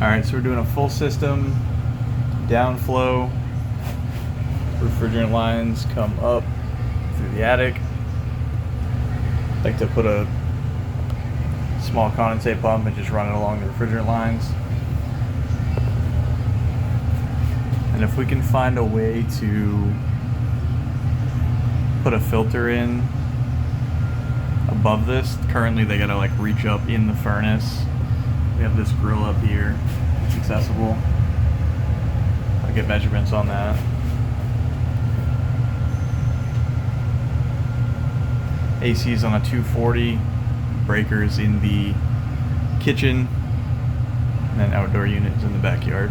Alright, so we're doing a full system, downflow, refrigerant lines come up through the attic. I like to put a small condensate pump and just run it along the refrigerant lines. And if we can find a way to put a filter in above this, currently they gotta like reach up in the furnace. We have this grill up here, it's accessible. I'll get measurements on that. AC is on a 240, breakers in the kitchen, and then outdoor units in the backyard.